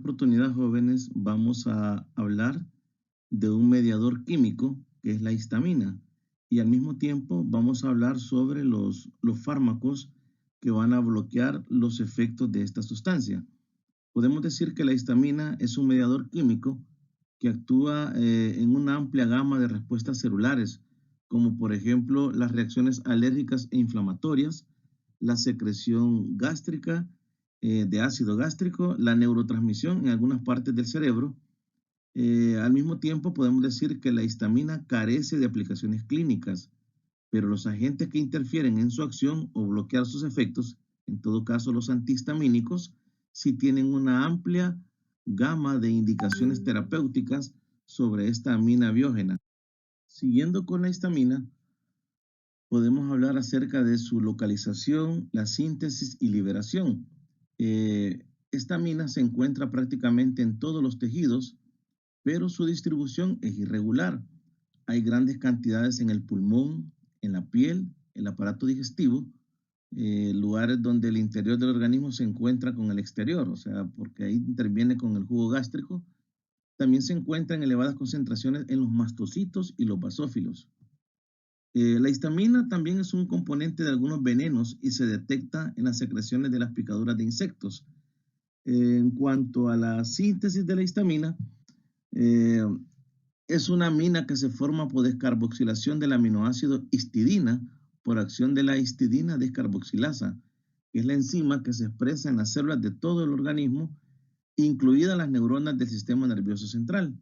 oportunidad, jóvenes, vamos a hablar de un mediador químico que es la histamina y al mismo tiempo vamos a hablar sobre los fármacos que van a bloquear los efectos de esta sustancia. Podemos decir que la histamina es un mediador químico que actúa en una amplia gama de respuestas celulares, como por ejemplo las reacciones alérgicas e inflamatorias, la secreción gástrica de ácido gástrico, la neurotransmisión en algunas partes del cerebro. Al mismo tiempo, podemos decir que la histamina carece de aplicaciones clínicas, pero los agentes que interfieren en su acción o bloquear sus efectos, en todo caso los antihistamínicos, sí tienen una amplia gama de indicaciones terapéuticas sobre esta amina biógena. Siguiendo con la histamina, podemos hablar acerca de su localización, la síntesis y liberación. Esta amina se encuentra prácticamente en todos los tejidos, pero su distribución es irregular. Hay grandes cantidades en el pulmón, en la piel, el aparato digestivo, lugares donde el interior del organismo se encuentra con el exterior, o sea, porque ahí interviene con el jugo gástrico. También se encuentra en elevadas concentraciones en los mastocitos y los basófilos. La histamina también es un componente de algunos venenos y se detecta en las secreciones de las picaduras de insectos. En cuanto a la síntesis de la histamina, eh, es una amina que se forma por descarboxilación del aminoácido histidina por acción de la histidina descarboxilasa, que es la enzima que se expresa en las células de todo el organismo, incluidas las neuronas del sistema nervioso central,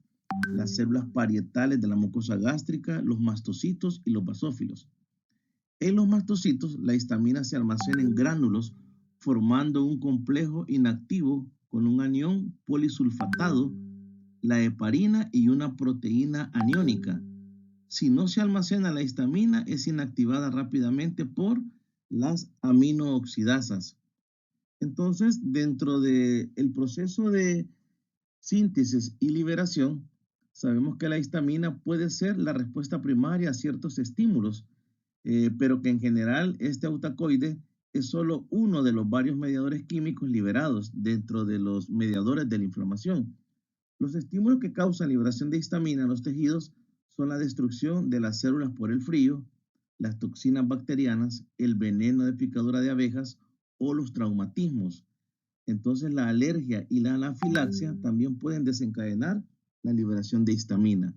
las células parietales de la mucosa gástrica, los mastocitos y los basófilos. En los mastocitos, la histamina se almacena en gránulos formando un complejo inactivo con un anión polisulfatado, la heparina y una proteína aniónica. Si no se almacena la histamina, es inactivada rápidamente por las aminooxidasas. Entonces, dentro del proceso de síntesis y liberación, sabemos que la histamina puede ser la respuesta primaria a ciertos estímulos, pero que en general este autacoide es solo uno de los varios mediadores químicos liberados dentro de los mediadores de la inflamación. Los estímulos que causan liberación de histamina en los tejidos son la destrucción de las células por el frío, las toxinas bacterianas, el veneno de picadura de abejas o los traumatismos. Entonces, la alergia y la anafilaxia también pueden desencadenar la liberación de histamina.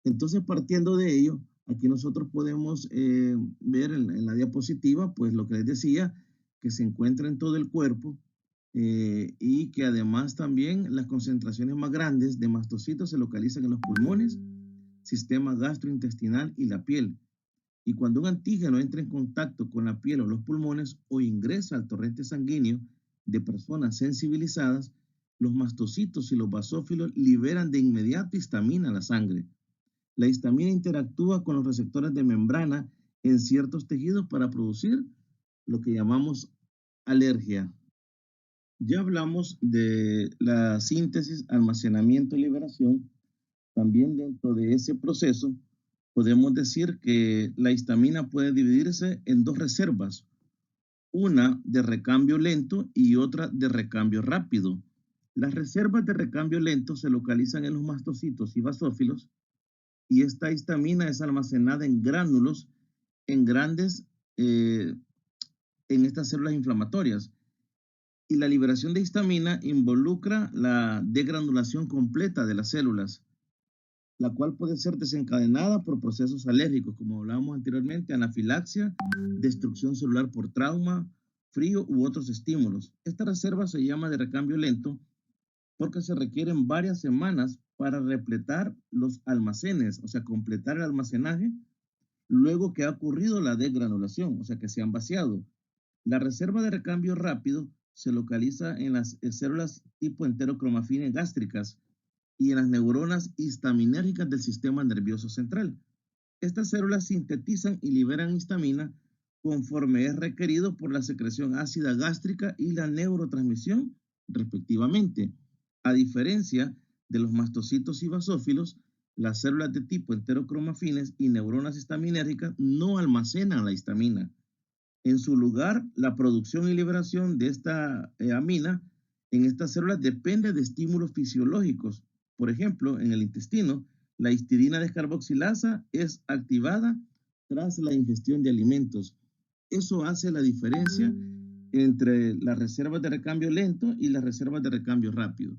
Entonces, partiendo de ello, aquí nosotros podemos ver en la diapositiva, pues lo que les decía, que se encuentra en todo el cuerpo y que además también las concentraciones más grandes de mastocitos se localizan en los pulmones, sistema gastrointestinal y la piel. Y cuando un antígeno entra en contacto con la piel o los pulmones o ingresa al torrente sanguíneo de personas sensibilizadas, los mastocitos y los basófilos liberan de inmediato histamina a la sangre. La histamina interactúa con los receptores de membrana en ciertos tejidos para producir lo que llamamos alergia. Ya hablamos de la síntesis, almacenamiento y liberación. También dentro de ese proceso podemos decir que la histamina puede dividirse en dos reservas, una de recambio lento y otra de recambio rápido. Las reservas de recambio lento se localizan en los mastocitos y basófilos y esta histamina es almacenada en gránulos en grandes en estas células inflamatorias. Y la liberación de histamina involucra la degranulación completa de las células, la cual puede ser desencadenada por procesos alérgicos, como hablábamos anteriormente, anafilaxia, destrucción celular por trauma, frío u otros estímulos. Esta reserva se llama de recambio lento porque se requieren varias semanas para repletar los almacenes, o sea, completar el almacenaje luego que ha ocurrido la desgranulación, o sea, que se han vaciado. La reserva de recambio rápido se localiza en las células tipo enterocromafines gástricas y en las neuronas histaminérgicas del sistema nervioso central. Estas células sintetizan y liberan histamina conforme es requerido por la secreción ácida gástrica y la neurotransmisión, respectivamente. A diferencia de los mastocitos y basófilos, las células de tipo enterocromafines y neuronas histaminérgicas no almacenan la histamina. En su lugar, la producción y liberación de esta amina En estas células depende de estímulos fisiológicos. Por ejemplo, en el intestino, la histidina descarboxilasa es activada tras la ingestión de alimentos. Eso hace la diferencia entre las reservas de recambio lento y las reservas de recambio rápido.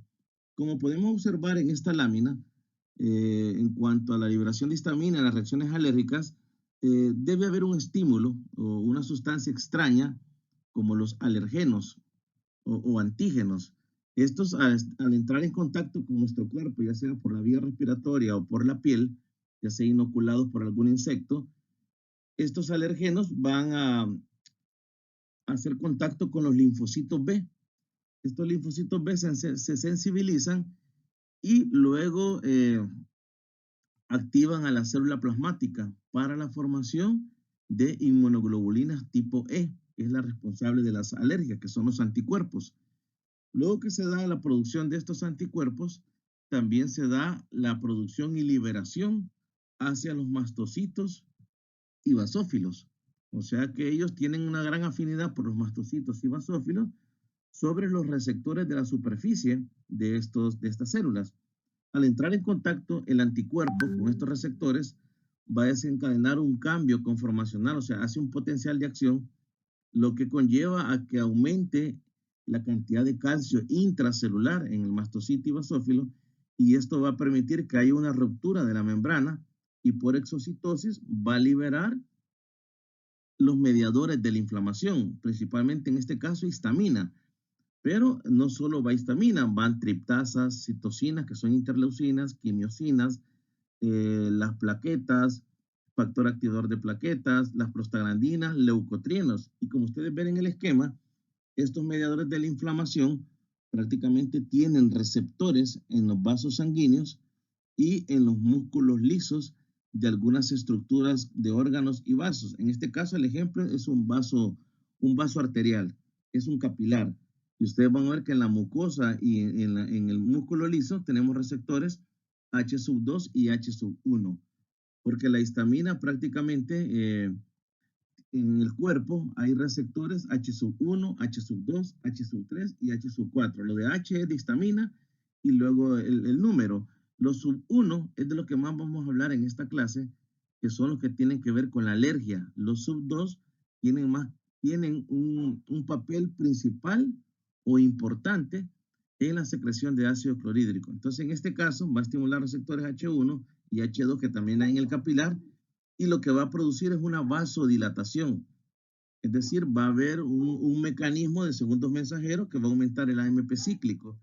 Como podemos observar en esta lámina, en cuanto a la liberación de histamina en las reacciones alérgicas, debe haber un estímulo o una sustancia extraña como los alergenos o antígenos. Estos al entrar en contacto con nuestro cuerpo, ya sea por la vía respiratoria o por la piel, ya sea inoculados por algún insecto, estos alergenos van a hacer contacto con los linfocitos B. Estos linfocitos B se sensibilizan y luego activan a la célula plasmática para la formación de inmunoglobulinas tipo E, que es la responsable de las alergias, que son los anticuerpos. Luego que se da la producción de estos anticuerpos, también se da la producción y liberación hacia los mastocitos y basófilos. O sea que ellos tienen una gran afinidad por los mastocitos y basófilos sobre los receptores de la superficie de estas células. Al entrar en contacto, el anticuerpo con estos receptores va a desencadenar un cambio conformacional, o sea, hace un potencial de acción, lo que conlleva a que aumente la cantidad de calcio intracelular en el mastocito y basófilo, y esto va a permitir que haya una ruptura de la membrana y por exocitosis va a liberar los mediadores de la inflamación, principalmente en este caso histamina. Pero no solo va histamina, van triptasas, citocinas, que son interleucinas, quimiosinas, las plaquetas, factor activador de plaquetas, las prostaglandinas, leucotrienos. Y como ustedes ven en el esquema, estos mediadores de la inflamación prácticamente tienen receptores en los vasos sanguíneos y en los músculos lisos de algunas estructuras de órganos y vasos. En este caso, el ejemplo es un vaso arterial, es un capilar. Y ustedes van a ver que en la mucosa y en el músculo liso tenemos receptores H2 y H1, porque la histamina prácticamente en el cuerpo hay receptores H1, H2, H3 y H4. Lo de H es de histamina y luego el número. Los sub 1 es de lo que más vamos a hablar en esta clase, que son los que tienen que ver con la alergia. Los sub 2 tienen un papel principal o importante en la secreción de ácido clorhídrico. Entonces, en este caso, va a estimular receptores H1 y H2 que también hay en el capilar, y lo que va a producir es una vasodilatación. Es decir, va a haber un mecanismo de segundos mensajeros que va a aumentar el AMP cíclico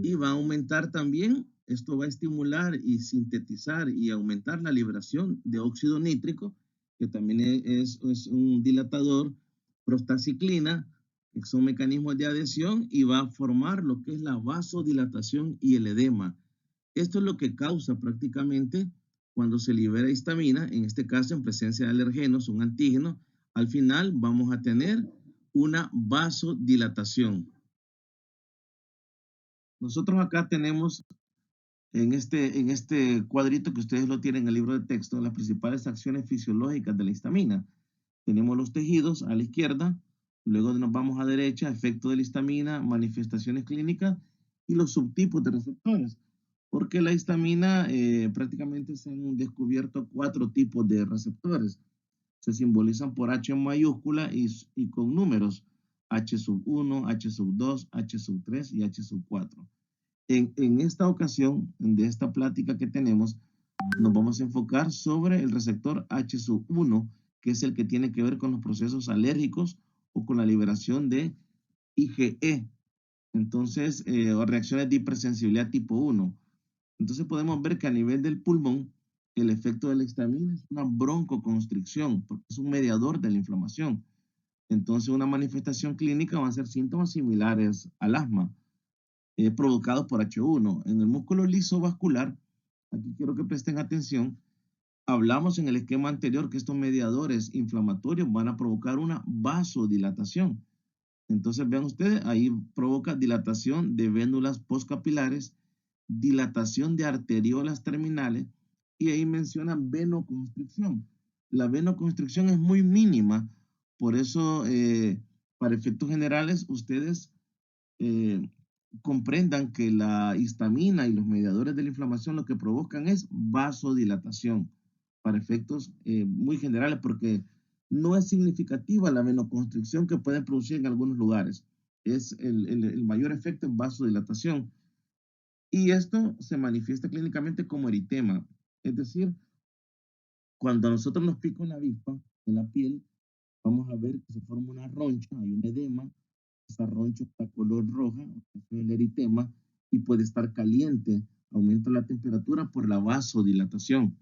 y va a aumentar también, esto va a estimular y sintetizar y aumentar la liberación de óxido nítrico, que también es un dilatador, prostaciclina, que son mecanismos de adhesión y va a formar lo que es la vasodilatación y el edema. Esto es lo que causa prácticamente cuando se libera histamina, en este caso en presencia de alergenos, un antígeno, al final vamos a tener una vasodilatación. Nosotros acá tenemos en este cuadrito que ustedes lo tienen en el libro de texto, las principales acciones fisiológicas de la histamina. Tenemos los tejidos a la izquierda, luego nos vamos a derecha, efecto de la histamina, manifestaciones clínicas y los subtipos de receptores. Porque la histamina prácticamente se han descubierto 4 tipos de receptores. Se simbolizan por H mayúscula y con números H sub 1, H sub 2, H sub 3 y H sub 4. En esta ocasión, de esta plática que tenemos, nos vamos a enfocar sobre el receptor H1, que es el que tiene que ver con los procesos alérgicos o con la liberación de IgE. Entonces, o reacciones de hipersensibilidad tipo 1. Entonces podemos ver que a nivel del pulmón, el efecto de la histamina es una broncoconstricción, porque es un mediador de la inflamación. Entonces, una manifestación clínica va a ser síntomas similares al asma provocados por H1. En el músculo liso vascular, aquí quiero que presten atención, hablamos en el esquema anterior que estos mediadores inflamatorios van a provocar una vasodilatación. Entonces vean ustedes, ahí provoca dilatación de vénulas postcapilares, dilatación de arteriolas terminales y ahí menciona venoconstricción. La venoconstricción es muy mínima, por eso para efectos generales ustedes comprendan que la histamina y los mediadores de la inflamación lo que provocan es vasodilatación para efectos muy generales, porque no es significativa la venoconstricción que pueden producir en algunos lugares. Es el mayor efecto en vasodilatación. Y esto se manifiesta clínicamente como eritema. Es decir, cuando a nosotros nos pica una avispa en la piel, vamos a ver que se forma una roncha, hay un edema, esa roncha está color roja, es el eritema, y puede estar caliente, aumenta la temperatura por la vasodilatación.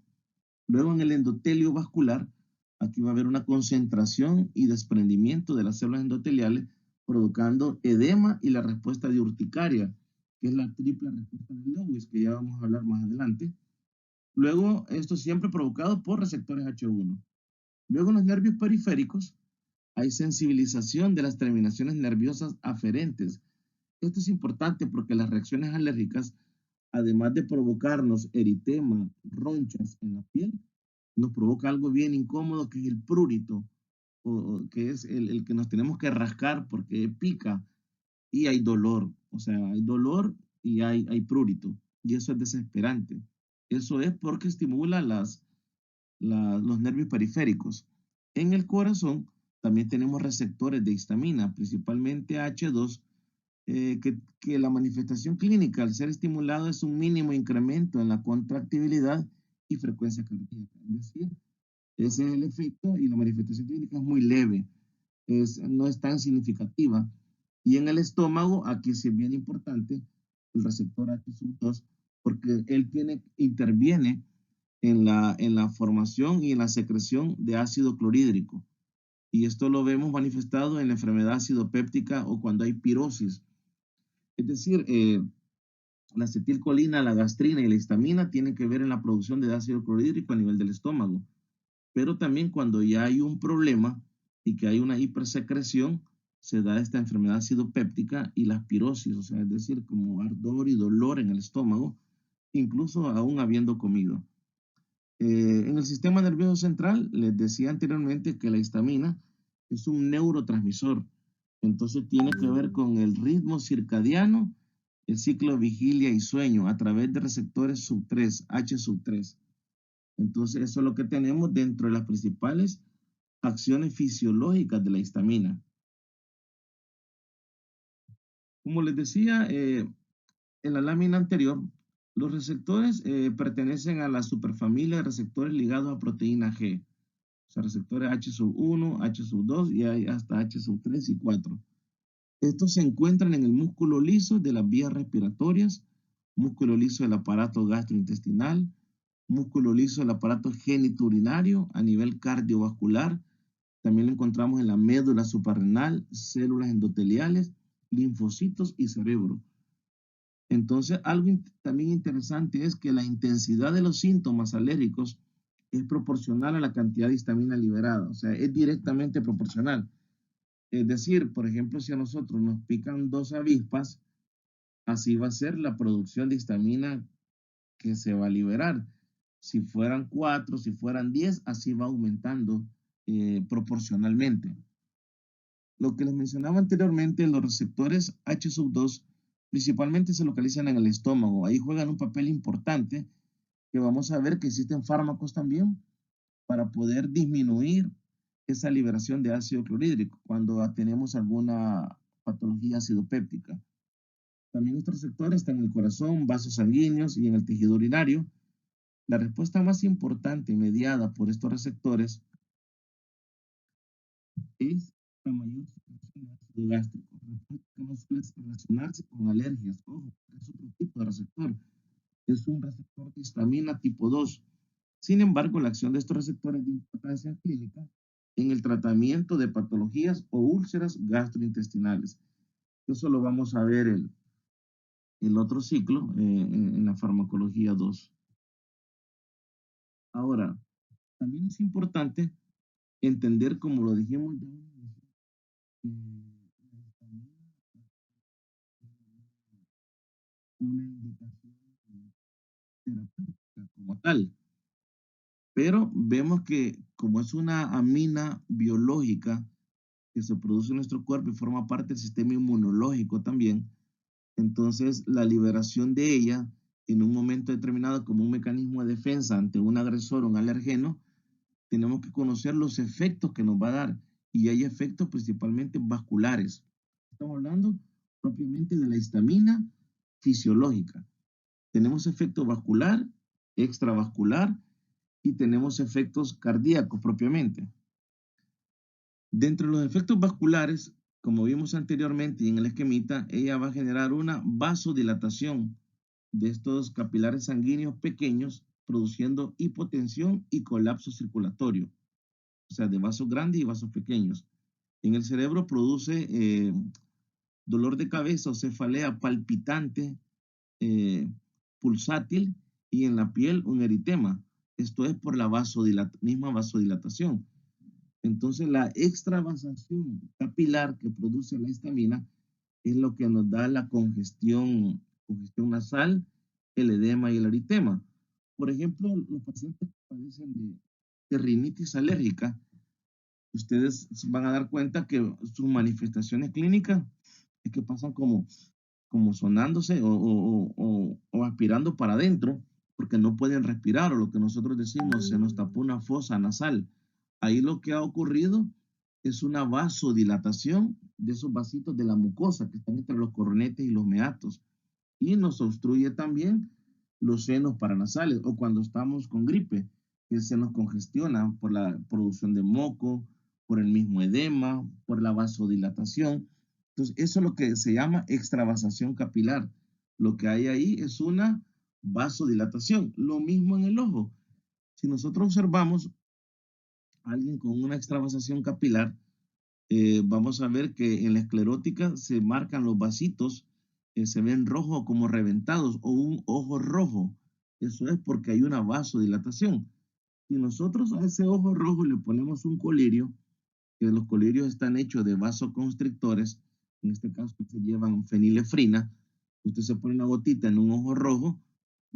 Luego en el endotelio vascular, aquí va a haber una concentración y desprendimiento de las células endoteliales, provocando edema y la respuesta de urticaria, que es la triple respuesta de Lewis, que ya vamos a hablar más adelante. Luego, esto siempre provocado por receptores H1. Luego en los nervios periféricos hay sensibilización de las terminaciones nerviosas aferentes. Esto es importante porque las reacciones alérgicas, además de provocarnos eritema, ronchas en la piel, nos provoca algo bien incómodo que es el prurito, o que es el que nos tenemos que rascar porque pica y hay dolor. O sea, hay dolor y hay prurito. Y eso es desesperante. Eso es porque estimula los nervios periféricos. En el corazón también tenemos receptores de histamina, principalmente H2, que la manifestación clínica al ser estimulado es un mínimo incremento en la contractibilidad y frecuencia cardíaca. Es decir, ese es el efecto y la manifestación clínica es muy leve, no es tan significativa. Y en el estómago, aquí sí es bien importante el receptor H2, porque interviene en la formación y en la secreción de ácido clorhídrico. Y esto lo vemos manifestado en la enfermedad acidopéptica o cuando hay pirosis. Es decir, la acetilcolina, la gastrina y la histamina tienen que ver en la producción de ácido clorhídrico a nivel del estómago. Pero también cuando ya hay un problema y que hay una hipersecreción, se da esta enfermedad acidopéptica y la pirosis, o sea, es decir, como ardor y dolor en el estómago, incluso aún habiendo comido. En el sistema nervioso central, les decía anteriormente que la histamina es un neurotransmisor. Entonces tiene que ver con el ritmo circadiano, el ciclo de vigilia y sueño a través de receptores sub 3, H sub 3. Entonces eso es lo que tenemos dentro de las principales acciones fisiológicas de la histamina. Como les decía, en la lámina anterior, los receptores pertenecen a la superfamilia de receptores ligados a proteína G. O sea, receptores H sub 1, H sub 2 y hay hasta H sub 3 y 4. Estos se encuentran en el músculo liso de las vías respiratorias, músculo liso del aparato gastrointestinal, músculo liso del aparato genitourinario a nivel cardiovascular. También lo encontramos en la médula suprarrenal, células endoteliales, linfocitos y cerebro. Entonces, algo también interesante es que la intensidad de los síntomas alérgicos es proporcional a la cantidad de histamina liberada, o sea, es directamente proporcional. Es decir, por ejemplo, si a nosotros nos pican 2 avispas, así va a ser la producción de histamina que se va a liberar. Si fueran 4, si fueran 10, así va aumentando proporcionalmente. Lo que les mencionaba anteriormente, los receptores H sub 2 principalmente se localizan en el estómago. Ahí juegan un papel importante que vamos a ver que existen fármacos también para poder disminuir esa liberación de ácido clorhídrico cuando tenemos alguna patología acidopéptica. También estos receptores están en el corazón, vasos sanguíneos y en el tejido urinario. La respuesta más importante mediada por estos receptores es la mayor secreción de ácido gástrico. Respuesta que no suele relacionarse con alergias. Ojo, es otro tipo de receptor. Es un receptor de histamina tipo 2. Sin embargo, la acción de estos receptores de importancia clínica en el tratamiento de patologías o úlceras gastrointestinales. Eso lo vamos a ver el otro ciclo en la farmacología 2. Ahora, también es importante entender, como lo dijimos, la histamina una indicación terapéutica como tal. Pero vemos que como es una amina biológica que se produce en nuestro cuerpo y forma parte del sistema inmunológico también, Entonces, la liberación de ella en un momento determinado como un mecanismo de defensa ante un agresor o un alergeno, tenemos que conocer los efectos que nos va a dar. Y hay efectos principalmente vasculares. Estamos hablando propiamente de la histamina fisiológica. Tenemos efecto vascular, extravascular y tenemos efectos cardíacos propiamente. Dentro de los efectos vasculares, como vimos anteriormente y en el esquemita, ella va a generar una vasodilatación de estos capilares sanguíneos pequeños, produciendo hipotensión y colapso circulatorio, o sea, de vasos grandes y vasos pequeños. En el cerebro produce dolor de cabeza o cefalea palpitante, eh, pulsátil, y en la piel un eritema. Esto es por la misma vasodilatación. Entonces, la extravasación capilar que produce la histamina es lo que nos da la congestión nasal, el edema y el eritema. Por ejemplo, los pacientes que padecen de rinitis alérgica, ustedes se van a dar cuenta que sus manifestaciones clínicas es que pasan como sonándose o aspirando para adentro porque no pueden respirar, o lo que nosotros decimos, se nos tapó una fosa nasal. Ahí lo que ha ocurrido es una vasodilatación de esos vasitos de la mucosa que están entre los coronetes y los meatos, y nos obstruye también los senos paranasales, o cuando estamos con gripe, que se nos congestiona por la producción de moco, por el mismo edema, por la vasodilatación. Entonces, eso es lo que se llama extravasación capilar. Lo que hay ahí es una vasodilatación. Lo mismo en el ojo. Si nosotros observamos a alguien con una extravasación capilar, vamos a ver que en la esclerótica se marcan los vasitos, se ven rojos como reventados o un ojo rojo. Eso es porque hay una vasodilatación. Si nosotros a ese ojo rojo le ponemos un colirio, que los colirios están hechos de vasoconstrictores, en este caso se llevan fenilefrina, usted se pone una gotita en un ojo rojo,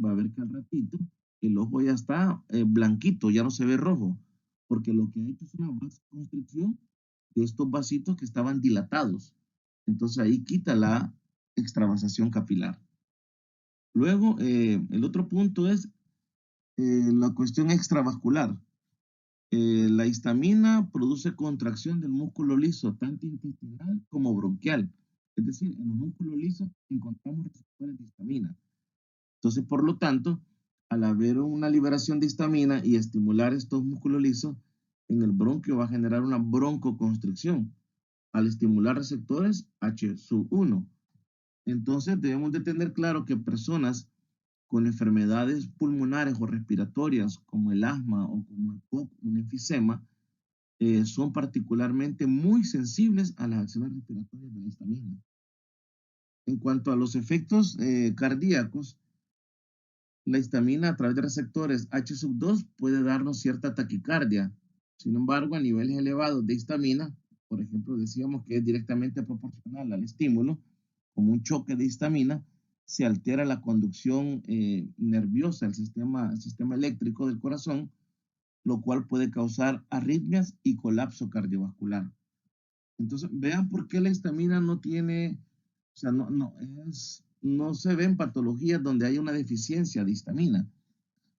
va a ver que al ratito el ojo ya está blanquito, ya no se ve rojo, porque lo que ha hecho es una vasoconstricción de estos vasitos que estaban dilatados. Entonces ahí quita la extravasación capilar. Luego, el otro punto es la cuestión extravascular. La histamina produce contracción del músculo liso, tanto intestinal como bronquial. Es decir, en los músculos lisos encontramos receptores de histamina. Entonces, por lo tanto, al haber una liberación de histamina y estimular estos músculos lisos, en el bronquio va a generar una broncoconstricción al estimular receptores H1. Entonces, debemos de tener claro que personas con enfermedades pulmonares o respiratorias como el asma o como el POC, un enfisema, son particularmente muy sensibles a las acciones respiratorias de la histamina. En cuanto a los efectos cardíacos, la histamina a través de receptores H2 puede darnos cierta taquicardia. Sin embargo, a niveles elevados de histamina, por ejemplo, decíamos que es directamente proporcional al estímulo, como un choque de histamina, se altera la conducción nerviosa, el sistema eléctrico del corazón, lo cual puede causar arritmias y colapso cardiovascular. Entonces, vean por qué la histamina no tiene, o sea, no se ven patologías donde hay una deficiencia de histamina.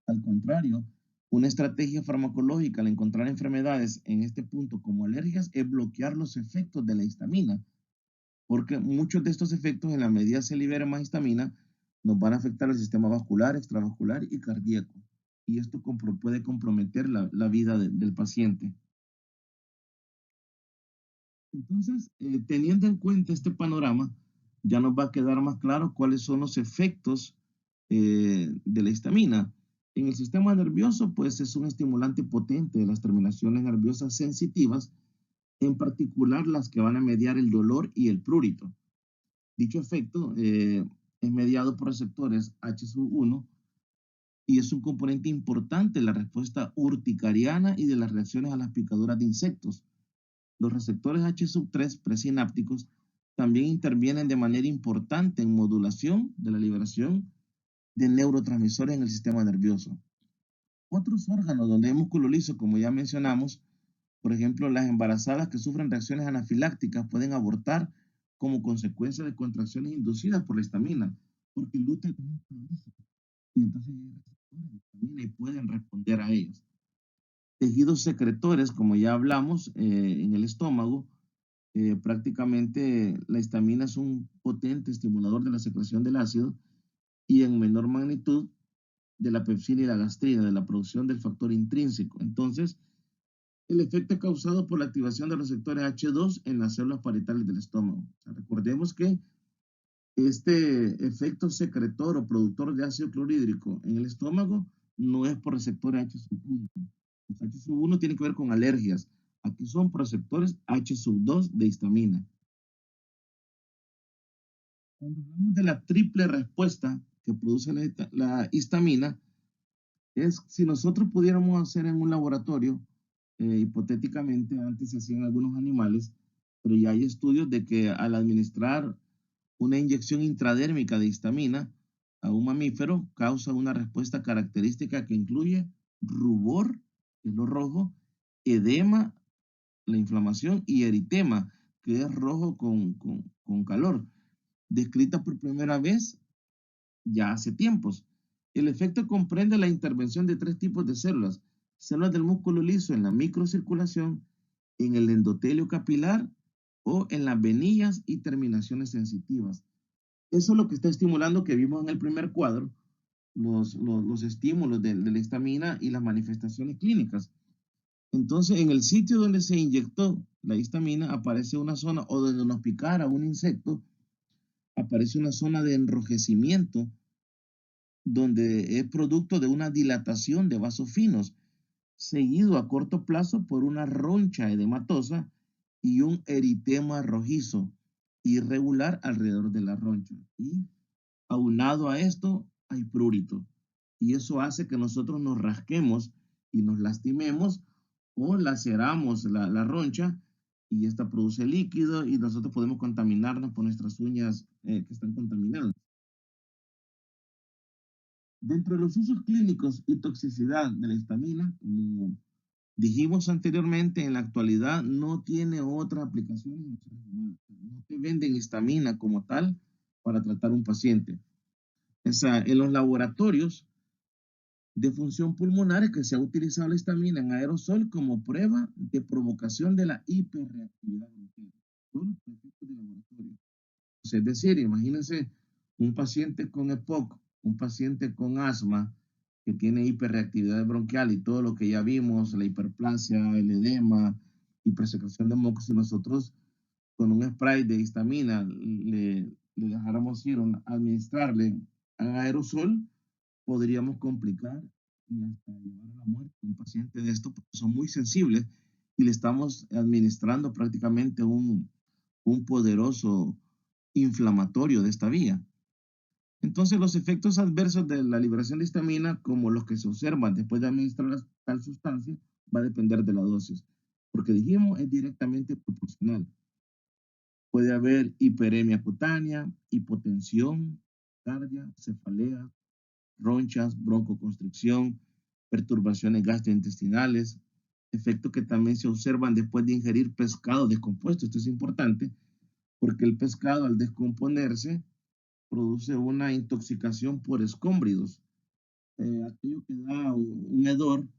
Al contrario, una estrategia farmacológica al encontrar enfermedades en este punto como alergias es bloquear los efectos de la histamina, porque muchos de estos efectos, en la medida se libera más histamina, nos van a afectar el sistema vascular, extravascular y cardíaco. Y esto puede comprometer la vida del paciente. Entonces, teniendo en cuenta este panorama, ya nos va a quedar más claro cuáles son los efectos de la histamina. En el sistema nervioso, pues es un estimulante potente de las terminaciones nerviosas sensitivas, en particular las que van a mediar el dolor y el prurito. Dicho efecto es mediado por receptores H1 y es un componente importante de la respuesta urticariana y de las reacciones a las picaduras de insectos. Los receptores H3 presinápticos también intervienen de manera importante en modulación de la liberación de neurotransmisores en el sistema nervioso. Otros órganos donde hay músculo liso, como ya mencionamos, por ejemplo, las embarazadas que sufren reacciones anafilácticas pueden abortar como consecuencia de contracciones inducidas por la histamina, porque el útero es un prolijo, y entonces hay receptores de histamina y pueden responder a ellos. Tejidos secretores, como ya hablamos, en el estómago, prácticamente la histamina es un potente estimulador de la secreción del ácido y en menor magnitud de la pepsina y la gastrina, de la producción del factor intrínseco. Entonces, el efecto es causado por la activación de los receptores H2 en las células parietales del estómago. O sea, recordemos que este efecto secretor o productor de ácido clorhídrico en el estómago no es por receptores H1. Los H1 tienen que ver con alergias. Aquí son por receptores H2 de histamina. Cuando hablamos de la triple respuesta que produce la histamina, es si nosotros pudiéramos hacer en un laboratorio, hipotéticamente antes se hacían algunos animales, pero ya hay estudios de que al administrar una inyección intradérmica de histamina a un mamífero causa una respuesta característica que incluye rubor, que es lo rojo, edema, la inflamación, y eritema, que es rojo con calor, descrita por primera vez ya hace tiempos. El efecto comprende la intervención de tres tipos de células: células del músculo liso en la microcirculación, en el endotelio capilar o en las venillas y terminaciones sensitivas. Eso es lo que está estimulando que vimos en el primer cuadro, los estímulos de la histamina y las manifestaciones clínicas. Entonces, en el sitio donde se inyectó la histamina aparece una zona, o donde nos picara un insecto, aparece una zona de enrojecimiento donde es producto de una dilatación de vasos finos, seguido a corto plazo por una roncha edematosa y un eritema rojizo irregular alrededor de la roncha. Y aunado a esto, hay prurito. Y eso hace que nosotros nos rasquemos y nos lastimemos o laceramos la roncha, y esta produce líquido y nosotros podemos contaminarnos por nuestras uñas que están contaminadas. Dentro de los usos clínicos y toxicidad de la histamina, como dijimos anteriormente, en la actualidad no tiene otra aplicación en los seres humanos. No te venden histamina como tal para tratar un paciente. O sea, en los laboratorios de función pulmonar es que se ha utilizado la histamina en aerosol como prueba de provocación de la hiperreactividad bronquial. Todos los efectos de laboratorio. O sea, es decir, imagínense un paciente con EPOC, un paciente con asma que tiene hiperreactividad bronquial y todo lo que ya vimos, la hiperplasia, el edema, hipersecreción de mocos, y nosotros con un spray de histamina le dejáramos ir, administrarle a aerosol, podríamos complicar y hasta llevar a la muerte a un paciente de esto, porque son muy sensibles y le estamos administrando prácticamente un poderoso inflamatorio de esta vía. Entonces, los efectos adversos de la liberación de histamina, como los que se observan después de administrar tal sustancia, va a depender de la dosis, porque dijimos es directamente proporcional. Puede haber hiperemia cutánea, hipotensión, cardia, cefalea, ronchas, broncoconstricción, perturbaciones gastrointestinales, efectos que también se observan después de ingerir pescado descompuesto. Esto es importante porque el pescado, al descomponerse, produce una intoxicación por escómbridos, aquello que da un hedor,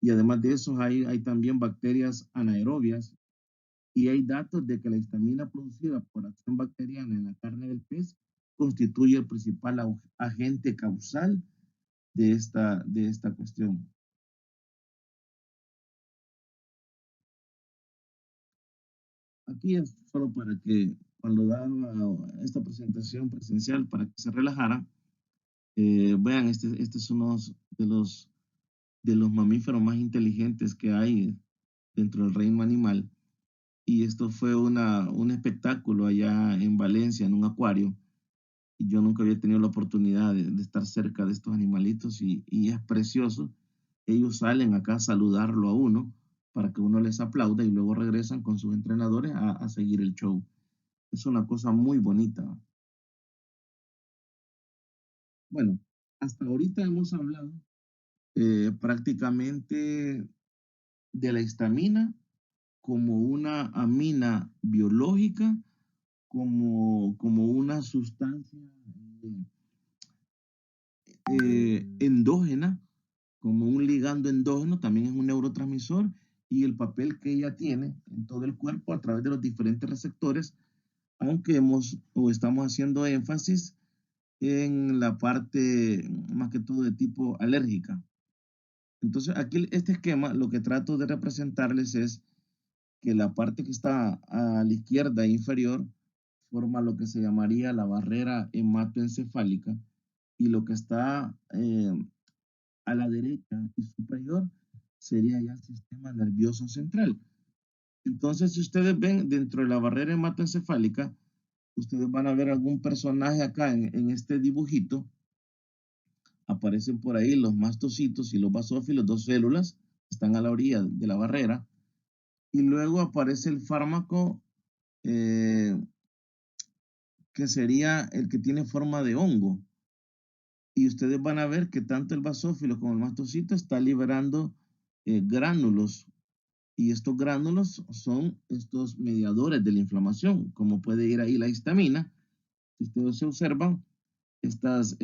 y además de eso hay también bacterias anaerobias, y hay datos de que la histamina producida por acción bacteriana en la carne del pez constituye el principal agente causal de esta cuestión. Aquí es solo para que cuando daba esta presentación presencial, para que se relajara, vean, este es uno de los mamíferos más inteligentes que hay dentro del reino animal. Y esto fue un espectáculo allá en Valencia, en un acuario. Y yo nunca había tenido la oportunidad de estar cerca de estos animalitos, y es precioso. Ellos salen acá a saludarlo a uno para que uno les aplauda y luego regresan con sus entrenadores a seguir el show. Es una cosa muy bonita. Bueno, hasta ahorita hemos hablado prácticamente de la histamina como una amina biológica como una sustancia endógena, como un ligando endógeno, también es un neurotransmisor, y el papel que ella tiene en todo el cuerpo a través de los diferentes receptores, aunque hemos o estamos haciendo énfasis en la parte más que todo de tipo alérgica. Entonces, aquí este esquema lo que trato de representarles es que la parte que está a la izquierda inferior forma lo que se llamaría la barrera hematoencefálica, y lo que está a la derecha y superior sería ya el sistema nervioso central. Entonces, si ustedes ven dentro de la barrera hematoencefálica, ustedes van a ver algún personaje acá en este dibujito. Aparecen por ahí los mastocitos y los basófilos, dos células, están a la orilla de la barrera. Y luego aparece el fármaco eh, que sería el que tiene forma de hongo. Y ustedes van a ver que tanto el basófilo como el mastocito está liberando gránulos. Y estos gránulos son estos mediadores de la inflamación, como puede ir ahí la histamina. Si ustedes se observan, estas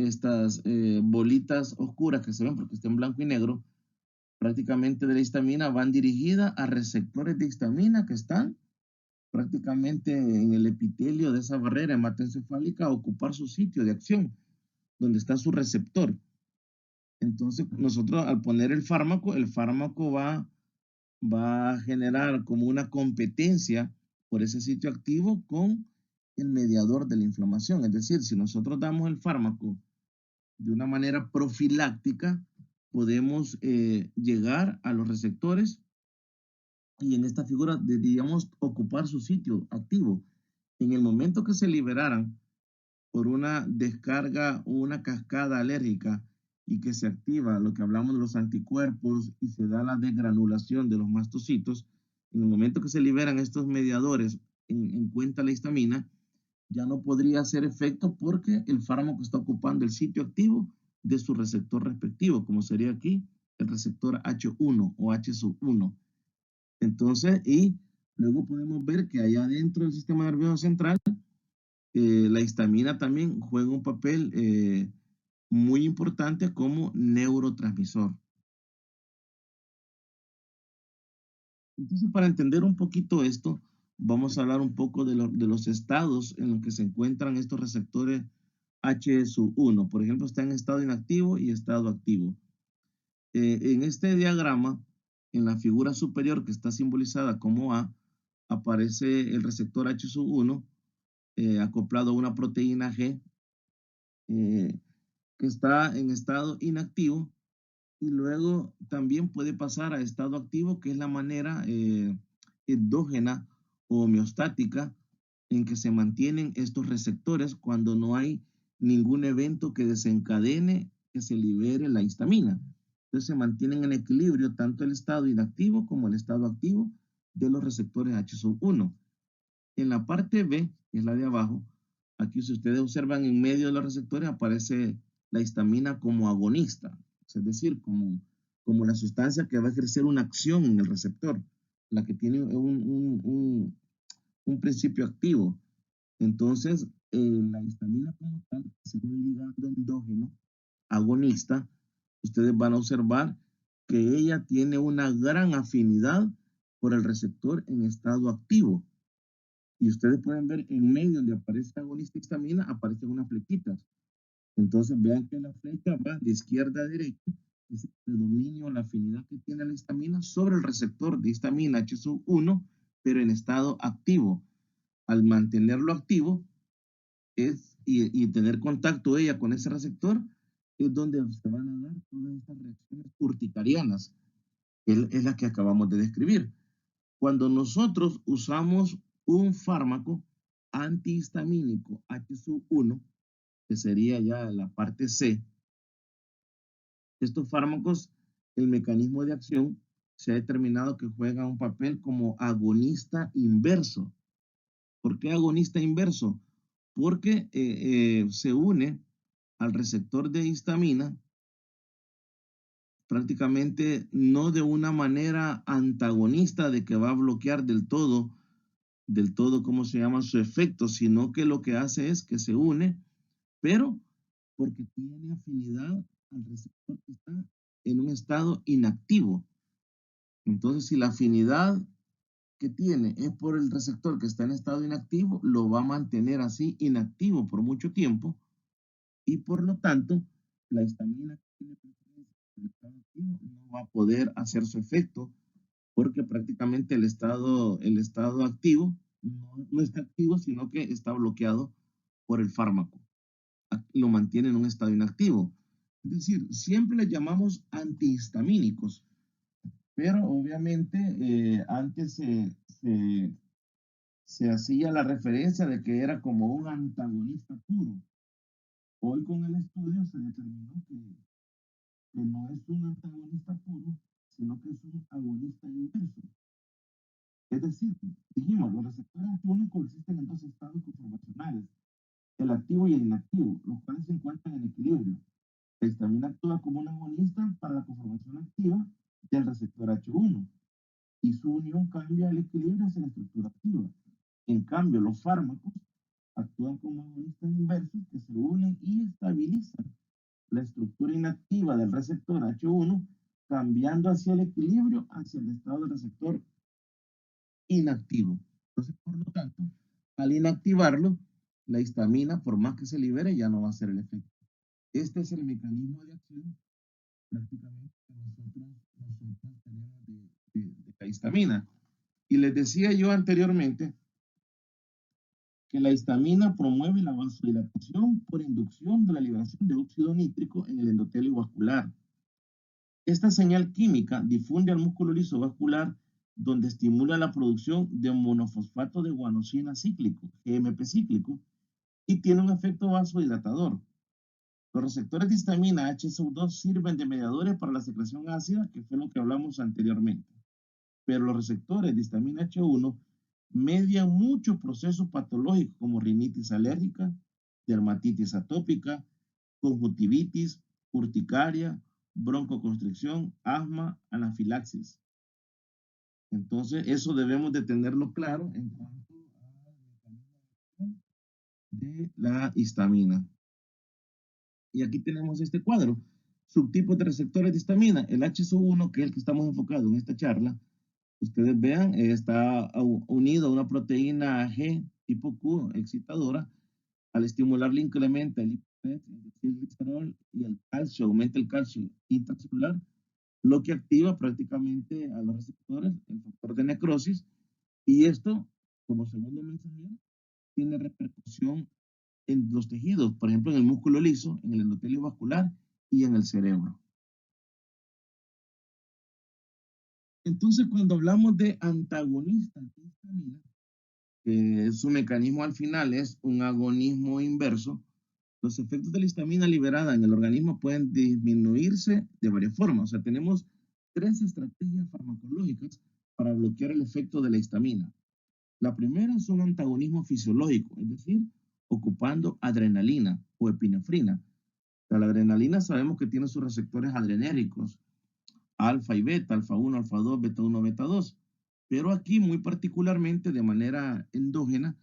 bolitas oscuras que se ven porque está en blanco y negro, prácticamente de la histamina van dirigidas a receptores de histamina que están prácticamente en el epitelio de esa barrera hematoencefálica a ocupar su sitio de acción, donde está su receptor. Entonces, nosotros al poner el fármaco va a generar como una competencia por ese sitio activo con el mediador de la inflamación. Es decir, si nosotros damos el fármaco de una manera profiláctica, podemos llegar a los receptores y en esta figura deberíamos ocupar su sitio activo. En el momento que se liberaran por una descarga o una cascada alérgica y que se activa lo que hablamos de los anticuerpos y se da la desgranulación de los mastocitos, en el momento que se liberan estos mediadores en cuenta la histamina, ya no podría hacer efecto porque el fármaco está ocupando el sitio activo de su receptor respectivo, como sería aquí el receptor H1 o HSU1. Entonces, y luego podemos ver que allá dentro del sistema nervioso central, la histamina también juega un papel muy importante como neurotransmisor. Entonces, para entender un poquito esto, vamos a hablar un poco de los estados en los que se encuentran estos receptores HSU1. Por ejemplo, está en estado inactivo y estado activo. En este diagrama, en la figura superior que está simbolizada como A, aparece el receptor HSU1 acoplado a una proteína G eh, que está en estado inactivo, y luego también puede pasar a estado activo, que es la manera endógena o homeostática en que se mantienen estos receptores cuando no hay ningún evento que desencadene que se libere la histamina. Entonces se mantienen en equilibrio tanto el estado inactivo como el estado activo de los receptores HSO1. En la parte B, que es la de abajo, aquí si ustedes observan en medio de los receptores aparece la histamina como agonista, es decir, como la sustancia que va a ejercer una acción en el receptor, la que tiene un principio activo. Entonces, la histamina como tal, si un ligando endógeno agonista, ustedes van a observar que ella tiene una gran afinidad por el receptor en estado activo. Y ustedes pueden ver en medio donde aparece agonista histamina, aparecen unas flechitas. Entonces vean que la flecha va de izquierda a derecha, es el predominio, la afinidad que tiene la histamina sobre el receptor de histamina HSU1, pero en estado activo. Al mantenerlo activo y tener contacto ella con ese receptor, es donde se van a dar todas estas reacciones urticarianas, es la que acabamos de describir. Cuando nosotros usamos un fármaco antihistamínico HSU1, que sería ya la parte C, estos fármacos, el mecanismo de acción se ha determinado que juega un papel como agonista inverso. ¿Por qué agonista inverso? Porque se une al receptor de histamina prácticamente no de una manera antagonista de que va a bloquear del todo del todo, ¿cómo se llama? Su efecto, sino que lo que hace es que se une, pero porque tiene afinidad al receptor que está en un estado inactivo. Entonces, si la afinidad que tiene es por el receptor que está en estado inactivo, lo va a mantener así inactivo por mucho tiempo y por lo tanto, la histamina que tiene preferencia por el estado activo no va a poder hacer su efecto porque prácticamente el estado activo no está activo, sino que está bloqueado por el fármaco. Lo mantiene en un estado inactivo. Es decir, siempre le llamamos antihistamínicos, pero obviamente antes se hacía la referencia de que era como un antagonista puro. Hoy con el estudio se determinó que no es un antagonista puro, sino que es un agonista inverso. Es decir, dijimos, los receptores H1 coexisten en dos estados conformacionales, el activo y el inactivo, los cuales se encuentran en equilibrio. La histamina actúa como un agonista para la conformación activa del receptor H1 y su unión cambia el equilibrio hacia la estructura activa. En cambio, los fármacos actúan como agonistas inversos que se unen y estabilizan la estructura inactiva del receptor H1, cambiando hacia el equilibrio, hacia el estado del receptor inactivo. Entonces, por lo tanto, al inactivarlo, la histamina, por más que se libere, ya no va a hacer el efecto. Este es el mecanismo de acción prácticamente que nosotros tenemos de la histamina. Y les decía yo anteriormente que la histamina promueve la vasodilatación por inducción de la liberación de óxido nítrico en el endotelio vascular. Esta señal química difunde al músculo liso vascular donde estimula la producción de monofosfato de guanosina cíclico, GMP cíclico, y tiene un efecto vasodilatador. Los receptores de histamina HSU2 sirven de mediadores para la secreción ácida, que fue lo que hablamos anteriormente. Pero los receptores de histamina H1 median muchos procesos patológicos como rinitis alérgica, dermatitis atópica, conjuntivitis, urticaria, broncoconstricción, asma, anafilaxis. Entonces, eso debemos de tenerlo claro en cuanto al mecanismo de la histamina. Y aquí tenemos este cuadro. Subtipos de receptores de histamina. El HSO1, que es el que estamos enfocados en esta charla, ustedes vean, está unido a una proteína G tipo Q excitadora. Al estimularle incrementa el IPF, el glicerol y el calcio, aumenta el calcio intracelular, lo que activa prácticamente a los receptores, el factor de necrosis, y esto, como segundo mensajero, tiene repercusión en los tejidos, por ejemplo, en el músculo liso, en el endotelio vascular y en el cerebro. Entonces, cuando hablamos de antagonistas de histamina, su mecanismo al final es un agonismo inverso, los efectos de la histamina liberada en el organismo pueden disminuirse de varias formas. O sea, tenemos tres estrategias farmacológicas para bloquear el efecto de la histamina. La primera es un antagonismo fisiológico, es decir, ocupando adrenalina o epinefrina. O sea, la adrenalina sabemos que tiene sus receptores adrenérgicos, alfa y beta, alfa 1, alfa 2, beta 1, beta 2. Pero aquí, muy particularmente, de manera endógena,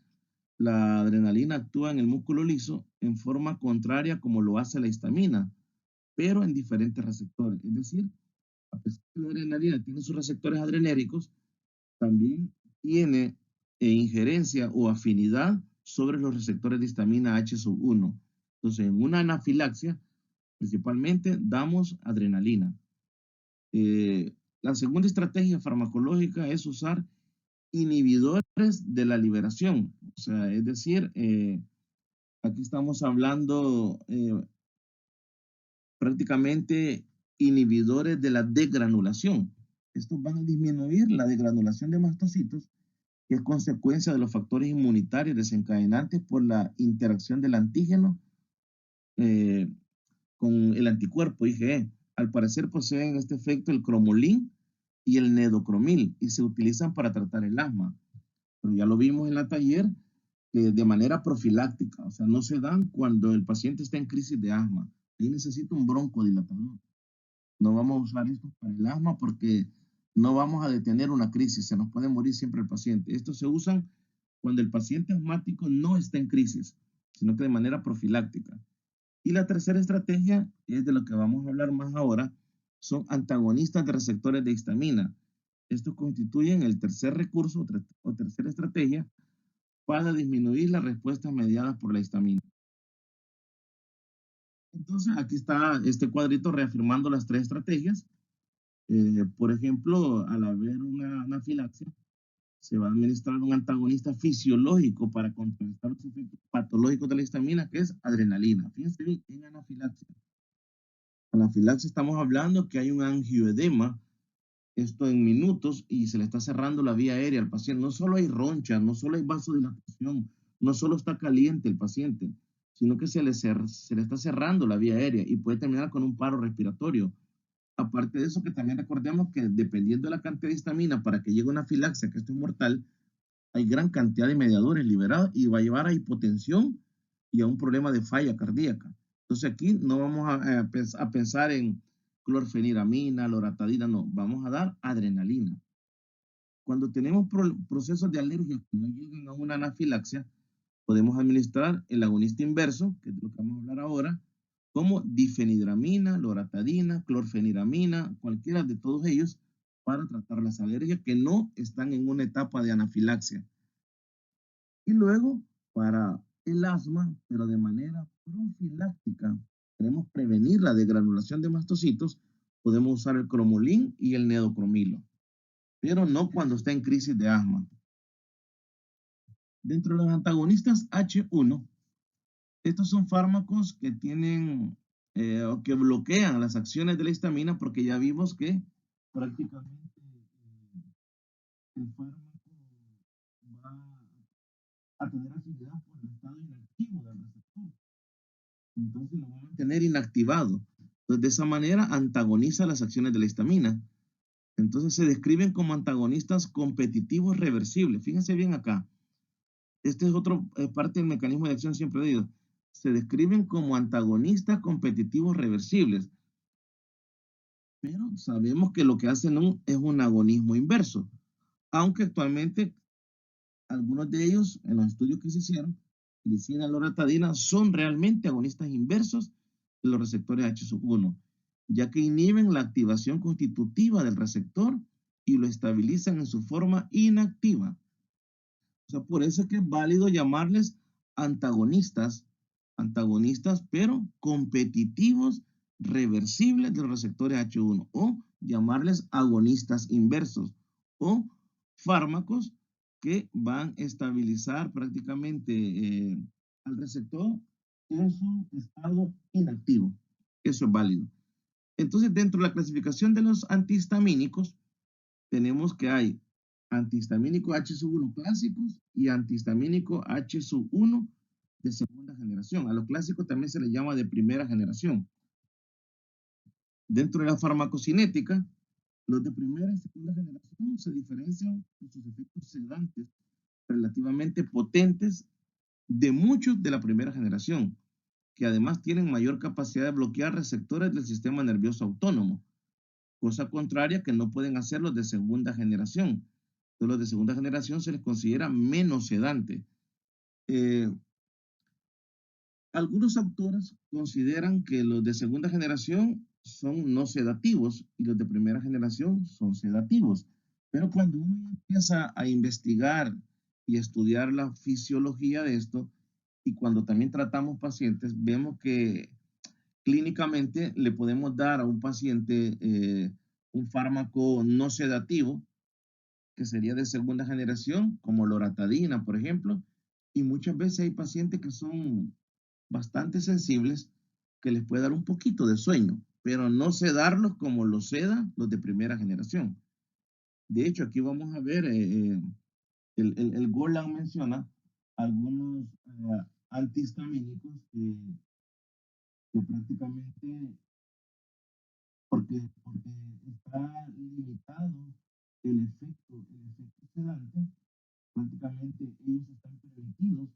la adrenalina actúa en el músculo liso en forma contraria como lo hace la histamina, pero en diferentes receptores. Es decir, a pesar de que la adrenalina tiene sus receptores adrenérgicos, también tiene injerencia o afinidad sobre los receptores de histamina H1. Entonces, en una anafilaxia, principalmente damos adrenalina. La segunda estrategia farmacológica es usar inhibidores de la liberación. O sea, es decir, aquí estamos hablando prácticamente inhibidores de la degranulación. Estos van a disminuir la degranulación de mastocitos, que es consecuencia de los factores inmunitarios desencadenantes por la interacción del antígeno eh, con el anticuerpo IgE. Al parecer poseen este efecto el cromolín y el nedocromil y se utilizan para tratar el asma. Pero ya lo vimos en la taller de manera profiláctica, o sea, no se dan cuando el paciente está en crisis de asma. Ahí necesita un broncodilatador. No vamos a usar esto para el asma porque no vamos a detener una crisis, se nos puede morir siempre el paciente. Estos se usan cuando el paciente asmático no está en crisis, sino que de manera profiláctica. Y la tercera estrategia, es de lo que vamos a hablar más ahora, son antagonistas de receptores de histamina. Estos constituyen el tercer recurso o tercera estrategia para disminuir las respuestas mediadas por la histamina. Entonces, aquí está este cuadrito reafirmando las tres estrategias. Por ejemplo, al haber una anafilaxia, se va a administrar un antagonista fisiológico para contrarrestar los efectos patológicos de la histamina, que es adrenalina. Fíjense bien, en anafilaxia. Anafilaxia estamos hablando que hay un angioedema, esto en minutos, y se le está cerrando la vía aérea al paciente. No solo hay roncha, no solo hay vasodilatación, no solo está caliente el paciente, sino que se le está cerrando la vía aérea y puede terminar con un paro respiratorio. Aparte de eso, que también recordemos que dependiendo de la cantidad de histamina para que llegue una anafilaxia, que esto es mortal, hay gran cantidad de mediadores liberados y va a llevar a hipotensión y a un problema de falla cardíaca. Entonces aquí no vamos a pensar en clorfeniramina, loratadina, no, vamos a dar adrenalina. Cuando tenemos procesos de alergia que no llegan a una anafilaxia, podemos administrar el agonista inverso, que es de lo que vamos a hablar ahora, como difenidramina, loratadina, clorfeniramina, cualquiera de todos ellos, para tratar las alergias que no están en una etapa de anafilaxia. Y luego, para el asma, pero de manera profiláctica, queremos prevenir la degranulación de mastocitos, podemos usar el cromolín y el neocromilo, pero no cuando está en crisis de asma. Dentro de los antagonistas H1, estos son fármacos que tienen o que bloquean las acciones de la histamina porque ya vimos que prácticamente el fármaco va a tener actividad por el estado inactivo del receptor. Entonces lo va a mantener inactivado. Entonces, de esa manera antagoniza las acciones de la histamina. Entonces se describen como antagonistas competitivos reversibles. Fíjense bien acá. Este es otro parte del mecanismo de acción siempre digo. Se describen como antagonistas competitivos reversibles. Pero sabemos que lo que hacen es un agonismo inverso. Aunque actualmente algunos de ellos, en los estudios que se hicieron, glicina, loratadina, son realmente agonistas inversos de los receptores H1, ya que inhiben la activación constitutiva del receptor y lo estabilizan en su forma inactiva. O sea, por eso es que es válido llamarles antagonistas, antagonistas, pero competitivos, reversibles de los receptores H1, o llamarles agonistas inversos, o fármacos que van a estabilizar prácticamente al receptor en su estado inactivo. Eso es válido. Entonces, dentro de la clasificación de los antihistamínicos, tenemos que hay antihistamínico H1 clásicos y antihistamínico H1 de segunda generación. A los clásicos también se les llama de primera generación. Dentro de la farmacocinética, los de primera y segunda generación se diferencian por sus efectos sedantes relativamente potentes de muchos de la primera generación, que además tienen mayor capacidad de bloquear receptores del sistema nervioso autónomo, cosa contraria que no pueden hacer los de segunda generación. Entonces, los de segunda generación se les considera menos sedante. Eh, Algunos autores consideran que los de segunda generación son no sedativos y los de primera generación son sedativos. Pero cuando uno empieza a investigar y estudiar la fisiología de esto, y cuando también tratamos pacientes, vemos que clínicamente le podemos dar a un paciente un fármaco no sedativo, que sería de segunda generación, como loratadina, por ejemplo, y muchas veces hay pacientes que son bastante sensibles, que les puede dar un poquito de sueño, pero no sedarlos como lo seda los de primera generación. De hecho, aquí vamos a ver, el Golan menciona algunos antihistamínicos que prácticamente porque está limitado el efecto sedante, prácticamente ellos están permitidos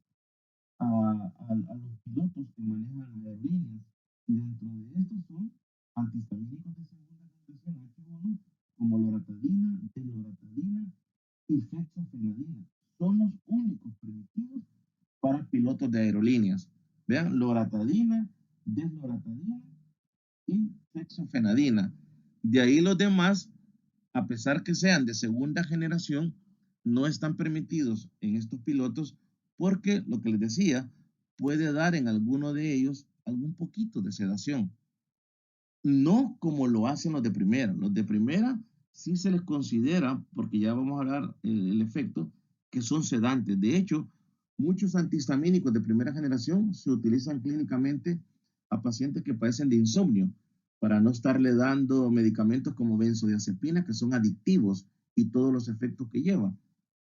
a los pilotos que manejan aerolíneas. Y dentro de estos son antihistamínicos de segunda generación H1, como loratadina, deloratadina y fexofenadina. Son los únicos serían loratadina, desloratadina y fexofenadina. De ahí los demás, a pesar que sean de segunda generación, no están permitidos en estos pilotos porque, lo que les decía, puede dar en alguno de ellos algún poquito de sedación. No como lo hacen los de primera. Los de primera sí se les considera, porque ya vamos a hablar el efecto, que son sedantes. De hecho, muchos antihistamínicos de primera generación se utilizan clínicamente a pacientes que padecen de insomnio para no estarle dando medicamentos como benzodiazepina, que son adictivos y todos los efectos que llevan.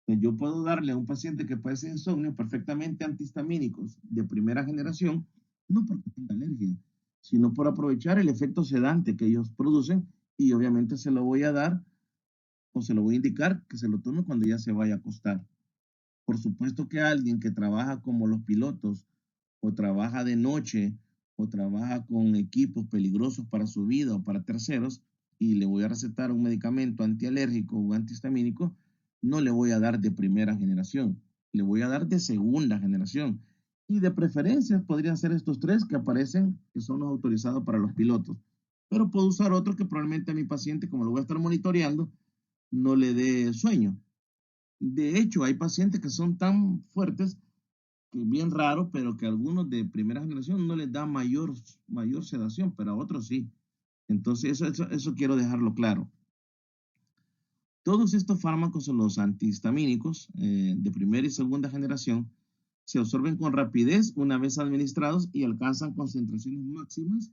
Yo puedo darle a un paciente que padece de insomnio perfectamente antihistamínicos de primera generación, no porque tenga alergia, sino por aprovechar el efecto sedante que ellos producen y obviamente se lo voy a dar o se lo voy a indicar que se lo tome cuando ya se vaya a acostar. Por supuesto que alguien que trabaja como los pilotos o trabaja de noche o trabaja con equipos peligrosos para su vida o para terceros y le voy a recetar un medicamento antialérgico o antihistamínico, no le voy a dar de primera generación, le voy a dar de segunda generación. Y de preferencia podrían ser estos tres que aparecen, que son los autorizados para los pilotos. Pero puedo usar otro que probablemente a mi paciente, como lo voy a estar monitoreando, no le dé sueño. De hecho, hay pacientes que son tan fuertes que bien raro, pero que a algunos de primera generación no les da mayor sedación, pero a otros sí. Entonces, eso quiero dejarlo claro. Todos estos fármacos son los antihistamínicos de primera y segunda generación. Se absorben con rapidez una vez administrados y alcanzan concentraciones máximas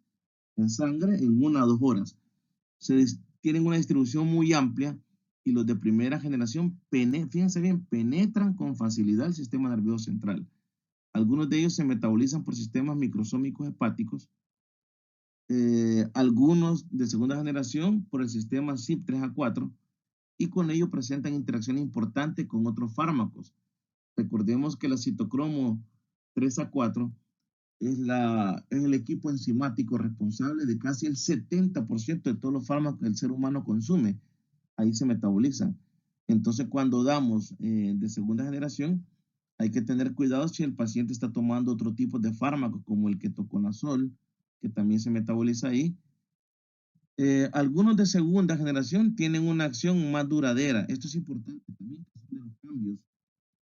en sangre en 1 a 2 horas. Tienen una distribución muy amplia y los de primera generación, fíjense bien, penetran con facilidad el sistema nervioso central. Algunos de ellos se metabolizan por sistemas microsómicos hepáticos, algunos de segunda generación por el sistema CYP3A4 y con ello presentan interacciones importantes con otros fármacos. Recordemos que la citocromo 3A4 es el equipo enzimático responsable de casi el 70% de todos los fármacos que el ser humano consume. Ahí se metabolizan. Entonces, cuando damos de segunda generación, hay que tener cuidado si el paciente está tomando otro tipo de fármacos, como el ketoconazol, que también se metaboliza ahí. Algunos de segunda generación tienen una acción más duradera. Esto es importante también, que son de los cambios.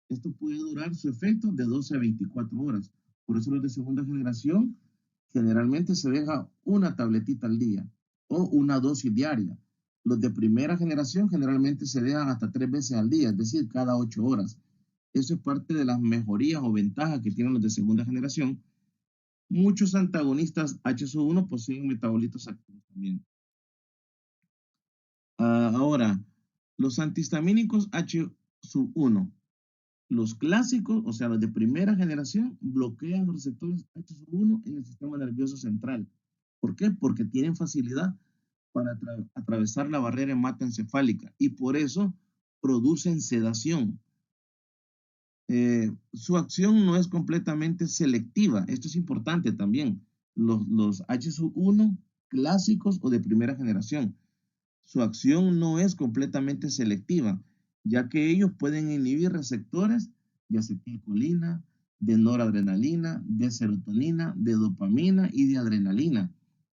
Esto puede durar su efecto de 12 a 24 horas. Por eso los de segunda generación generalmente se deja una tabletita al día o una dosis diaria. Los de primera generación generalmente se dejan hasta 3 veces al día, es decir, cada 8 horas. Eso es parte de las mejorías o ventajas que tienen los de segunda generación. Muchos antagonistas HSO1 poseen metabolitos activos también. Ahora, los antihistamínicos H1, los clásicos, o sea, los de primera generación, bloquean los receptores H1 en el sistema nervioso central. ¿Por qué? Porque tienen facilidad para atravesar la barrera hematoencefálica y por eso producen sedación. Su acción no es completamente selectiva. Esto es importante también. Los H1 clásicos o de primera generación, su acción no es completamente selectiva, ya que ellos pueden inhibir receptores de acetilcolina, de noradrenalina, de serotonina, de dopamina y de adrenalina,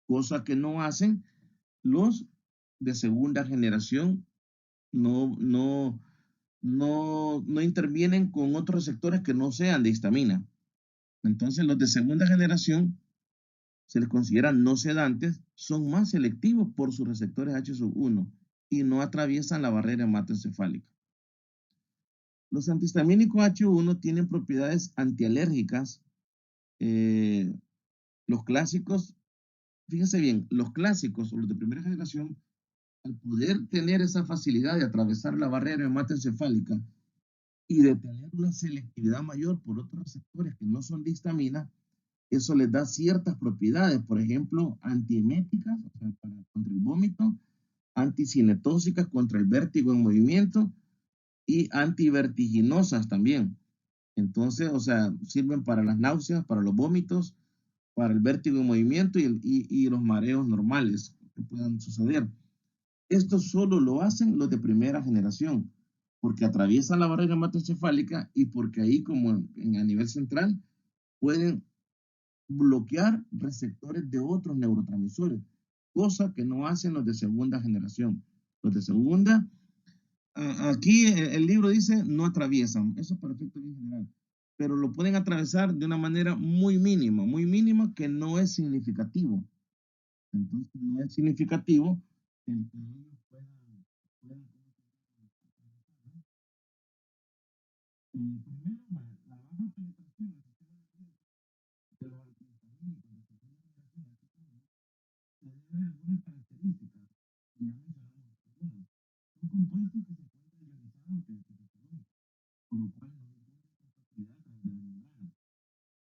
cosa que no hacen los de segunda generación. No intervienen con otros receptores que no sean de histamina. Entonces, los de segunda generación se les considera no sedantes, son más selectivos por sus receptores H1 y no atraviesan la barrera hematoencefálica. Los antihistamínicos H1 tienen propiedades antialérgicas. Los clásicos, fíjense bien, los clásicos o los de primera generación, al poder tener esa facilidad de atravesar la barrera hematoencefálica y de tener una selectividad mayor por otros receptores que no son de histamina, eso les da ciertas propiedades, por ejemplo, antieméticas, o sea, contra el vómito, anticinetóxicas contra el vértigo en movimiento y antivertiginosas también. Entonces, o sea, sirven para las náuseas, para los vómitos, para el vértigo en movimiento y los mareos normales que puedan suceder. Esto solo lo hacen los de primera generación, porque atraviesan la barrera hematoencefálica y porque ahí, como a nivel central, pueden bloquear receptores de otros neurotransmisores, cosa que no hacen los de segunda generación. Los de segunda, aquí el libro dice no atraviesan, eso es para efecto bien general, pero lo pueden atravesar de una manera muy mínima que no es significativo. Entonces no es significativo el que ellos puedan primero, la baja penetración del sistema de los antihistamínicos de segunda generación se debe a algunas características, y ya mencionamos algunas. Son compuestos que se encuentran ionizados ante el testosterona, por lo cual no tienen compatibilidad a través de la membrana.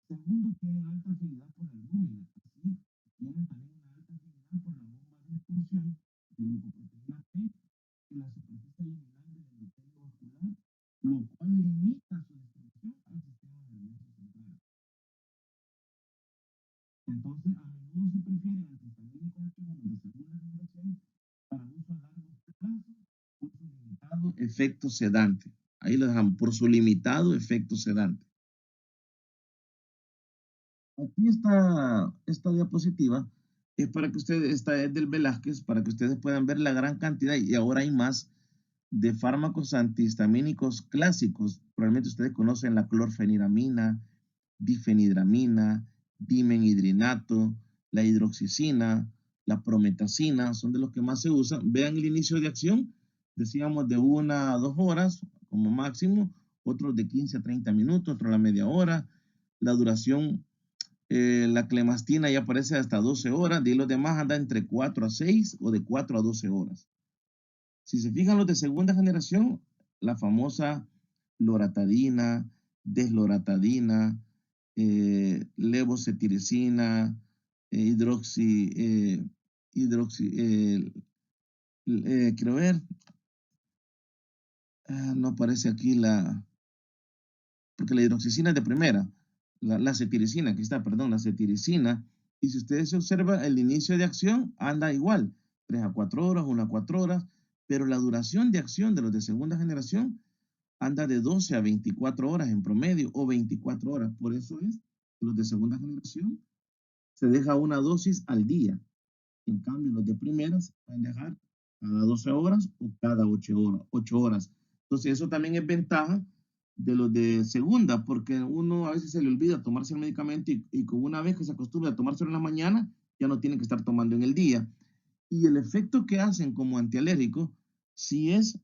Segundo, tienen alta afinidad por la albúmina, así tienen también una alta afinidad por la bomba de expulsión de glucoproteína P en la superficie luminal del endotelio vascular, lo cual limita su distribución al sistema nervioso central. Entonces, a menudo se prefieren antihistamínicos H1 de segunda generación para uso a largo plazo por su limitado efecto sedante. Ahí lo dejamos, por su limitado efecto sedante. Aquí está esta diapositiva, es para que ustedes, esta es del Velázquez, para que ustedes puedan ver la gran cantidad, y ahora hay más, de fármacos antihistamínicos clásicos. Probablemente ustedes conocen la clorfeniramina, difenidramina, dimenhidrinato, la hidroxicina, la prometacina, son de los que más se usan. Vean el inicio de acción, decíamos de 1 a 2 horas como máximo, otros de 15 a 30 minutos, otro a la media hora. La duración, la clemastina ya aparece hasta 12 horas, y los demás andan entre 4 a 6 o de 4 a 12 horas. Si se fijan los de segunda generación, la famosa loratadina, desloratadina, levocetiricina, hidroxi, quiero ver, no aparece aquí porque la hidroxicina es de primera, la cetiricina, aquí está, perdón, la cetiricina, y si ustedes se observan, el inicio de acción anda igual, 3 a 4 horas, 1 a 4 horas, pero la duración de acción de los de segunda generación anda de 12 a 24 horas en promedio, o 24 horas. Por eso es que los de segunda generación se deja una dosis al día. En cambio, los de primeras se pueden dejar cada 12 horas o cada 8 horas. Entonces, eso también es ventaja de los de segunda, porque uno a veces se le olvida tomarse el medicamento, y con una vez que se acostumbra a tomárselo en la mañana, ya no tiene que estar tomando en el día. Y el efecto que hacen como antialérgico sí es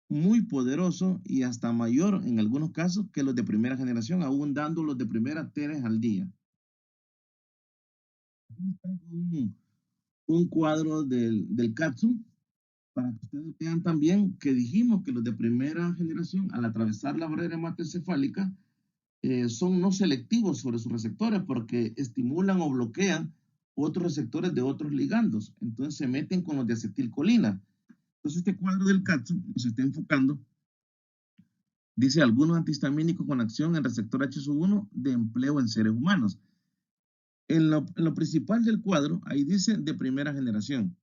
muy poderoso, y hasta mayor en algunos casos que los de primera generación, aún dando los de primera 3 al día. Aquí está un cuadro del Katsu, para que ustedes vean también que dijimos que los de primera generación, al atravesar la barrera hematoencefálica, son no selectivos sobre sus receptores, porque estimulan o bloquean otros receptores de otros ligandos. Entonces se meten con los de acetilcolina. Entonces este cuadro del Katsu nos está enfocando, dice algunos antihistamínicos con acción en receptor H1 de empleo en seres humanos. En lo principal del cuadro, ahí dice de primera generación.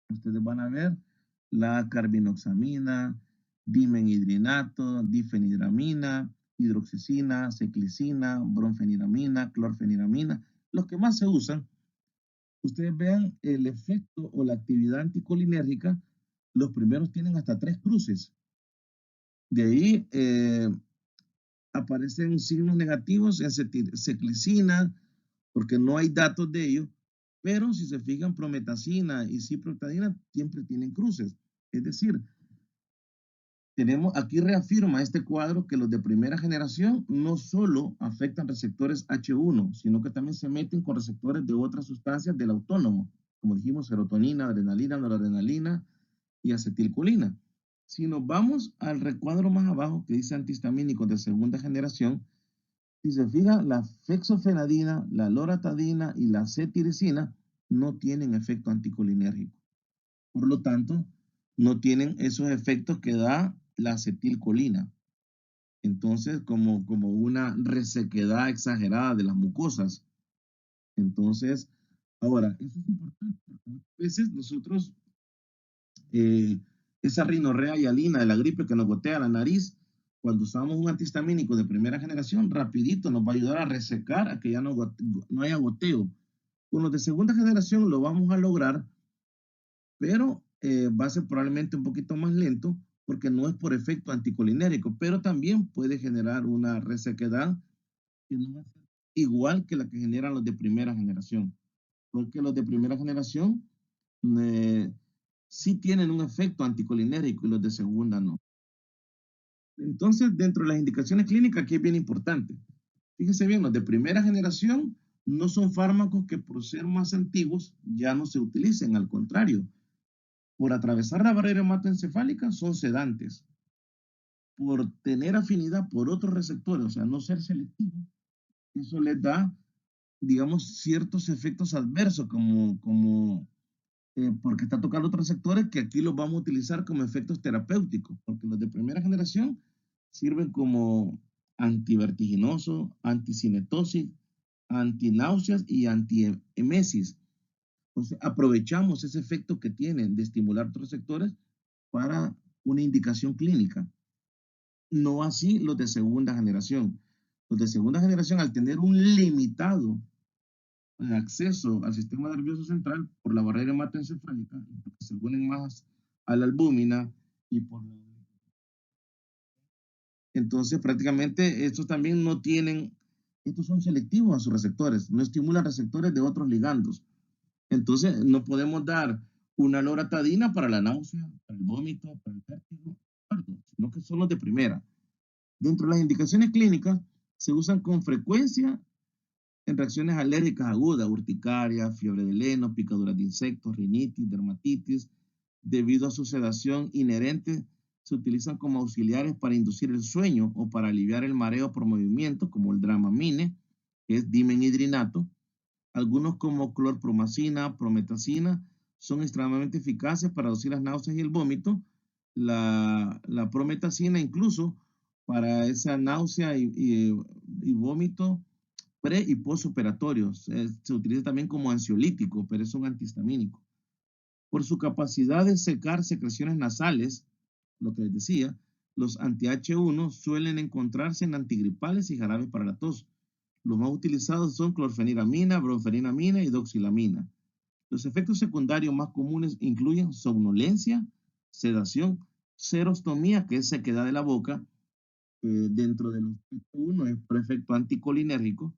Ustedes van a ver la carbinoxamina, dimenhidrinato, difenidramina, hidroxicina, ceclicina, bromfeniramina, clorfeniramina, los que más se usan. Ustedes vean el efecto o la actividad anticolinérgica, los primeros tienen hasta 3 cruces. De ahí aparecen signos negativos en ceclicina, porque no hay datos de ello, pero si se fijan, prometacina y ciproctadina siempre tienen cruces. Es decir, tenemos aquí, reafirma este cuadro que los de primera generación no solo afectan receptores H1, sino que también se meten con receptores de otras sustancias del autónomo, como dijimos, serotonina, adrenalina, noradrenalina y acetilcolina. Si nos vamos al recuadro más abajo que dice antihistamínicos de segunda generación, si se fija, la fexofenadina, la loratadina y la cetiricina no tienen efecto anticolinérgico. Por lo tanto, no tienen esos efectos que da la acetilcolina. Entonces, como una resequedad exagerada de las mucosas. Entonces, ahora, eso es importante, porque muchas veces nosotros, eh, esa rinorrea hialina de la gripe que nos gotea la nariz, Cuando usamos un antihistamínico de primera generación, rapidito nos va a ayudar a resecar, a que ya no haya goteo. Con los de segunda generación lo vamos a lograr, pero va a ser probablemente un poquito más lento porque no es por efecto anticolinérico, pero también puede generar una resequedad que no va a ser igual que la que generan los de primera generación, porque los de primera generación eh, sí tienen un efecto anticolinérico y los de segunda no. Entonces, dentro de las indicaciones clínicas, aquí es bien importante. Fíjese bien, los de primera generación no son fármacos que por ser más antiguos ya no se utilicen, al contrario, por atravesar la barrera hematoencefálica son sedantes, por tener afinidad por otros receptores, o sea, no ser selectivos, eso les da, digamos, ciertos efectos adversos, porque está tocando otros sectores que aquí los vamos a utilizar como efectos terapéuticos, porque los de primera generación sirven como antivertiginoso, anticinetosis, antináuseas y antiemesis. Entonces, aprovechamos ese efecto que tienen de estimular otros sectores para una indicación clínica. No así los de segunda generación. Los de segunda generación, al tener un limitado acceso al sistema nervioso central por la barrera hematoencefálica, porque se unen más a la albúmina y por la... Entonces, prácticamente estos también no tienen, estos son selectivos a sus receptores, no estimulan receptores de otros ligandos. Entonces, no podemos dar una loratadina para la náusea, para el vómito, para el vértigo, sino que son los de primera. Dentro de las indicaciones clínicas, se usan con frecuencia en reacciones alérgicas agudas, urticaria, fiebre de heno, picaduras de insectos, rinitis, dermatitis, debido a su sedación inherente, se utilizan como auxiliares para inducir el sueño o para aliviar el mareo por movimiento, como el Dramamine, que es dimenhidrinato. Algunos como clorpromacina, prometacina, son extremadamente eficaces para reducir las náuseas y el vómito. La prometacina incluso para esa náusea y vómito pre y postoperatorio. Se utiliza también como ansiolítico, pero es un antihistamínico. Por su capacidad de secar secreciones nasales, lo que les decía, los anti-H1 suelen encontrarse en antigripales y jarabes para la tos. Los más utilizados son clorfeniramina, bromfeniramina y doxilamina. Los efectos secundarios más comunes incluyen somnolencia, sedación, serostomía, que es sequedad de la boca. Dentro de los H1 es por efecto anticolinérgico.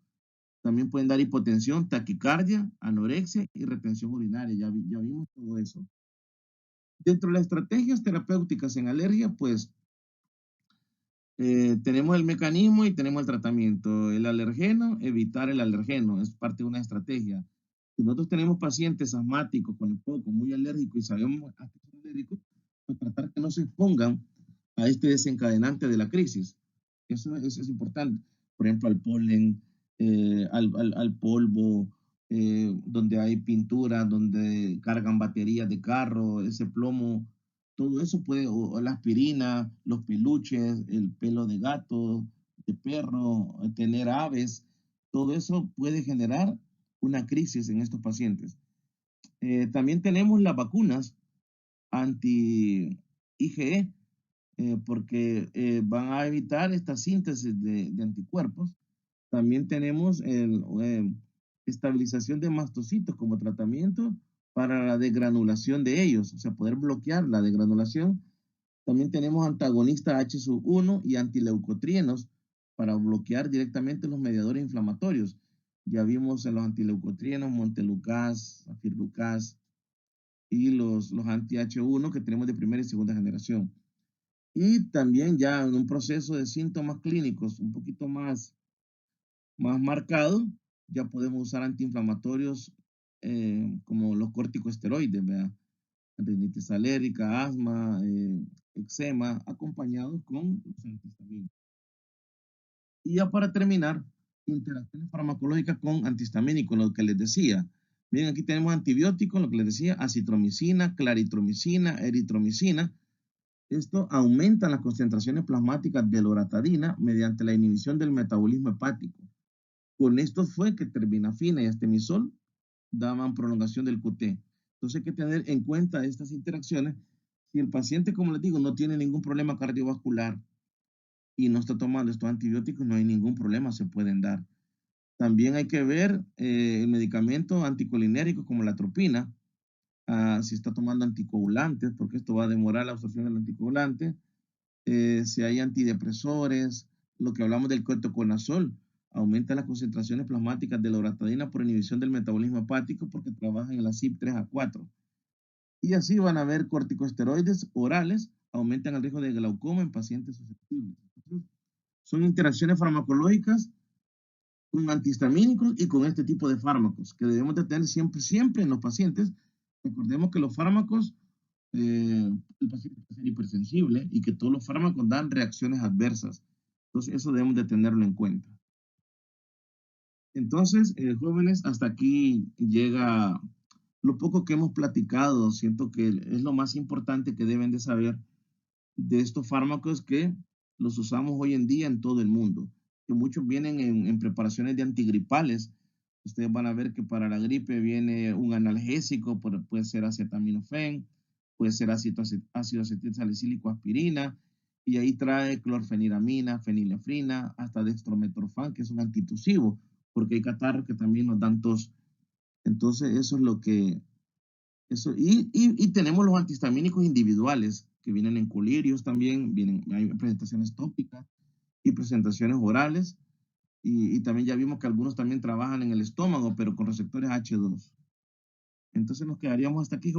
También pueden dar hipotensión, taquicardia, anorexia y retención urinaria. Ya vimos todo eso. Dentro de las estrategias terapéuticas en alergia, pues tenemos el mecanismo y tenemos el tratamiento. El alergeno, evitar el alergeno, es parte de una estrategia. Si nosotros tenemos pacientes asmáticos con el poco, muy alérgicos y sabemos a qué son alérgicos, pues tratar que no se expongan a este desencadenante de la crisis. Eso es importante. Por ejemplo, al polen, al polvo, donde hay pintura, donde cargan baterías de carro, ese plomo, todo eso puede, o la aspirina, los peluches, el pelo de gato, de perro, tener aves, todo eso puede generar una crisis en estos pacientes. También tenemos las vacunas anti-IgE, porque van a evitar esta síntesis de anticuerpos. También tenemos estabilización de mastocitos como tratamiento para la degranulación de ellos, o sea, poder bloquear la degranulación. También tenemos antagonistas H1 y antileucotrienos para bloquear directamente los mediadores inflamatorios. Ya vimos en los antileucotrienos, Montelukast, Afirlukast y los anti-H1 que tenemos de primera y segunda generación. Y también ya en un proceso de síntomas clínicos un poquito más marcado, ya podemos usar antiinflamatorios como los corticosteroides, ¿verdad? Rinitis alérgica, asma, eczema, acompañados con los antihistamínicos. Y ya para terminar, interacciones farmacológicas con antihistamínicos, lo que les decía. Miren, aquí tenemos antibióticos, lo que les decía, acitromicina, claritromicina, eritromicina. Esto aumenta las concentraciones plasmáticas de loratadina mediante la inhibición del metabolismo hepático. Con esto fue que terbinafina y estemisol daban prolongación del QT. Entonces hay que tener en cuenta estas interacciones. Si el paciente, como les digo, no tiene ningún problema cardiovascular, y no está tomando estos antibióticos, no hay ningún problema, se pueden dar. También hay que ver el medicamento anticolinérico como la atropina, si está tomando anticoagulantes, porque esto va a demorar la absorción del anticoagulante, si hay antidepresores, lo que hablamos del corticonazol, aumenta las concentraciones plasmáticas de loratadina por inhibición del metabolismo hepático porque trabaja en la CYP3A4. Y así van a haber corticosteroides orales, aumentan el riesgo de glaucoma en pacientes susceptibles. Entonces, son interacciones farmacológicas con antihistamínicos y con este tipo de fármacos que debemos de tener siempre, siempre en los pacientes. Recordemos que los fármacos, el paciente puede ser hipersensible y que todos los fármacos dan reacciones adversas. Entonces, eso debemos de tenerlo en cuenta. Entonces, jóvenes, hasta aquí llega lo poco que hemos platicado. Siento que es lo más importante que deben de saber de estos fármacos que los usamos hoy en día en todo el mundo, que muchos vienen en preparaciones de antigripales. Ustedes van a ver que para la gripe viene un analgésico, puede ser acetaminofén, puede ser ácido acetil salicílico, aspirina, y ahí trae clorfeniramina, fenilefrina, hasta dextrometorfán, que es un antitusivo, porque hay catarros que también nos dan tos. Entonces, eso es lo que, eso, y tenemos los antihistamínicos individuales que vienen en colirios también, hay presentaciones tópicas y presentaciones orales, y también ya vimos que algunos también trabajan en el estómago, pero con receptores H2. Entonces nos quedaríamos hasta aquí.